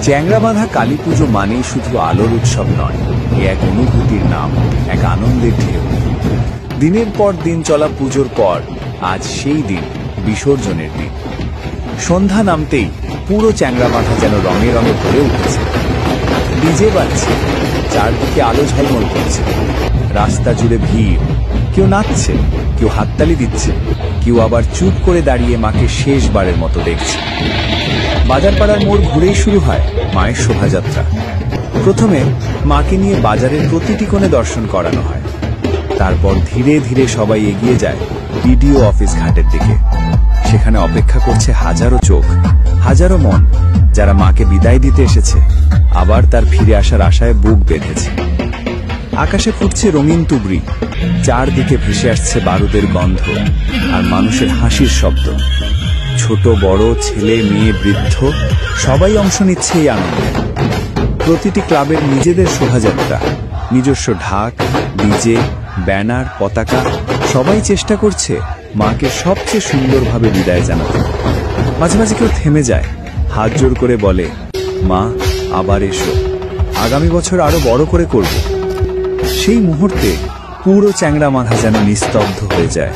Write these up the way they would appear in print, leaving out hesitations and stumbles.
চ্যাংড়া বাঁধা কালী পুজো মানেই শুধু আলোর উৎসব নয়, এ এক অনুভূতির নাম, এক আনন্দের ঢেউ। দিনের পর দিন চলা পুজোর পর আজ সেই দিন, বিসর্জনের দিন। সন্ধ্যা নামতেই পুরো চ্যাংড়া বাঁধা যেন রঙে রঙে ভরে উঠেছে। ডিজে বাজছে, চারদিকে আলো ঝলমল করছে, রাস্তা জুড়ে ভিড়। কেউ নাচছে, কেউ হাততালি দিচ্ছে, কেউ আবার চুপ করে দাঁড়িয়ে মাকে শেষবারের মতো দেখছে। বাজারপাড়ার মোড় ঘুরেই শুরু হয় মায়ের শোভাযাত্রা। প্রথমে মাকে নিয়ে বাজারের প্রতিটি কোণে দর্শন করানো হয়। তারপর ধীরে ধীরে সবাই এগিয়ে যায় বিডিও অফিস ঘাটের দিকে। সেখানে অপেক্ষা করছে হাজারো চোখ, হাজারো মন, যারা মাকে বিদায় দিতে এসেছে, আবার তার ফিরে আসার আশায় বুক বেঁধেছে। আকাশে ফুটছে রঙিন তুবড়ি, চারদিকে ভেসে আসছে বারুদের গন্ধ আর মানুষের হাসির শব্দ। ছোট বড়, ছেলে মেয়ে বৃদ্ধ সবাই অংশ নিচ্ছে এই আনন্দে। প্রতিটি ক্লাবের নিজেদের শোভাযাত্রা, নিজস্ব ঢাক, ডিজে, ব্যানার, পতাকা, সবাই চেষ্টা করছে মাকে সবচেয়ে সুন্দরভাবে বিদায় জানাতে। মাঝে মাঝে কেউ থেমে যায়, হাত জোর করে বলে, মা আবার এসো, আগামী বছর আরো বড় করে করব। সেই মুহূর্তে পুরো চ্যাংড়া বাঁধা যেন নিস্তব্ধ হয়ে যায়।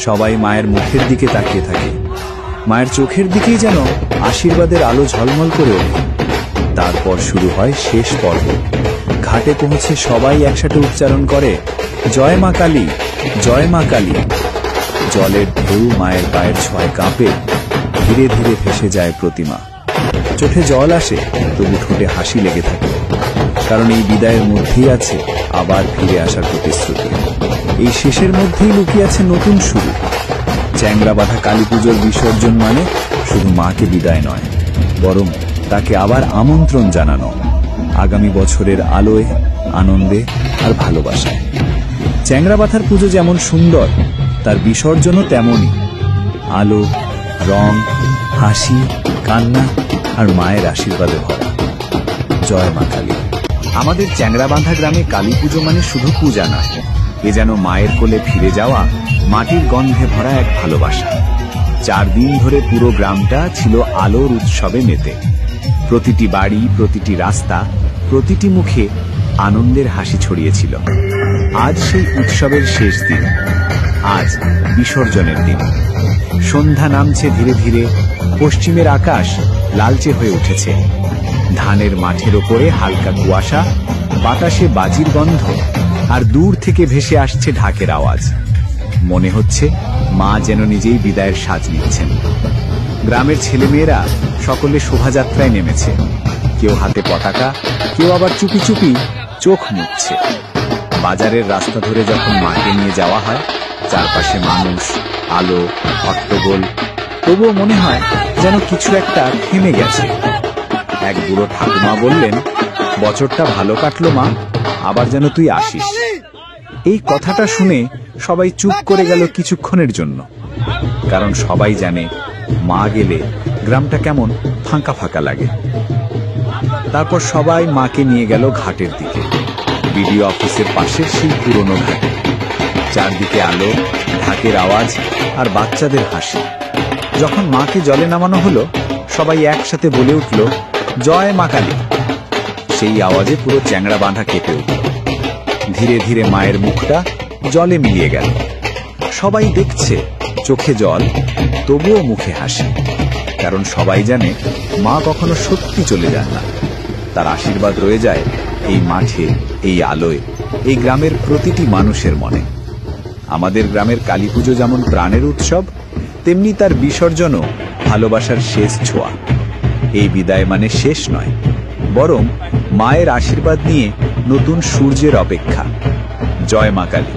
সবাই মায়ের মুখের দিকে তাকিয়ে থাকে, মায়ের চোখের দিকেই যেন আশীর্বাদের আলো ঝলমল করে ওঠে। তারপর শুরু হয় শেষ পর্ব। ঘাটে পৌঁছে সবাই একসাথে উচ্চারণ করে, জয় মা কালী, জয় মা কালী। জলের ঢেউ মায়ের পায়ের ছোঁয়ায় কাঁপে, ধীরে ধীরে ভেসে যায় প্রতিমা। চোখে জল আসে, তবু ঠোঁটে হাসি লেগে থাকে, কারণ এই বিদায়ের মধ্যেই আছে আবার ফিরে আসার প্রতিশ্রুতি। এই শেষের মধ্যেই লুকিয়ে আছে নতুন শুরু। চ্যাংড়া বাঁধা কালী পুজোর বিসর্জন মানে শুধু মাকে বিদায় নয়, বরং তাকে আবার আমন্ত্রণ জানানো আগামী বছরের আলোয়, আনন্দে আর ভালোবাসায়। চ্যাংড়া বাঁধার পুজো যেমন সুন্দর, তার বিসর্জনও তেমনই। আলো, রং, হাসি, কান্না আর মায়ের আশীর্বাদে ভরা। জয় মা কালী। আমাদের চ্যাংড়া বাঁধা গ্রামে কালী পুজো মানে শুধু পূজা নয়, এ যেন মায়ের কোলে ফিরে যাওয়া, মাটির গন্ধে ভরা এক ভালোবাসা। 4 দিন ধরে পুরো গ্রামটা ছিল আলোর উৎসবে মেতে। প্রতিটি বাড়ি, প্রতিটি রাস্তা, প্রতিটি মুখে আনন্দের হাসি ছড়িয়েছিল। আজ সেই উৎসবের শেষ দিন, আজ বিসর্জনের দিন। সন্ধ্যা নামছে ধীরে ধীরে, পশ্চিমের আকাশ লালচে হয়ে উঠেছে। ধানের মাঠের ওপরে হালকা কুয়াশা, বাতাসে বাজির গন্ধ, আর দূর থেকে ভেসে আসছে ঢাকের আওয়াজ। মনে হচ্ছে মা যেন নিজেই বিদায়ের সাজ নিচ্ছেন। গ্রামের ছেলেমেয়েরা সকলে শোভাযাত্রায় নেমেছে, কেউ হাতে পতাকা, কেউ আবার চুপি চুপি চোখ মুছছে। বাজারের রাস্তা ধরে যখন মাকে নিয়ে যাওয়া হয়, চারপাশে মানুষ, আলো, হট্টগোল, তবুও মনে হয় যেন কিছু একটা থেমে গেছে। এক বুড়ো ঠাকুমা বললেন, বছরটা ভালো কাটলো মা, আবার যেন তুই আসিস। এই কথাটা শুনে সবাই চুপ করে গেল কিছুক্ষণের জন্য, কারণ সবাই জানে মা গেলে গ্রামটা কেমন ফাঁকা ফাঁকা লাগে। তারপর সবাই মাকে নিয়ে গেল ঘাটের দিকে, বিডিও অফিসের পাশের সেই পুরনো ঘাটে। চারদিকে আলো, ঢাকের আওয়াজ আর বাচ্চাদের হাসি। যখন মাকে জলে নামানো হলো, সবাই একসাথে বলে উঠল, জয় মা কালী। সেই আওয়াজে পুরো চ্যাংড়া বাঁধা কেঁপে উঠল। ধীরে ধীরে মায়ের মুখটা জলে মিলিয়ে গেল। সবাই দেখছে, চোখে জল, তবুও মুখে হাসি, কারণ সবাই জানে মা কখনো সত্যি চলে যান না। তার আশীর্বাদ রয়ে যায় এই মাঠে, এই আলোয়, এই গ্রামের প্রতিটি মানুষের মনে। আমাদের গ্রামের কালী পুজো যেমন প্রাণের উৎসব, তেমনি তার বিসর্জনও ভালোবাসার শেষ ছোঁয়া। এই বিদায় মানে শেষ নয়, বরং মায়ের আশীর্বাদ নিয়ে নতুন সূর্যের অপেক্ষা। জয় মা কালী।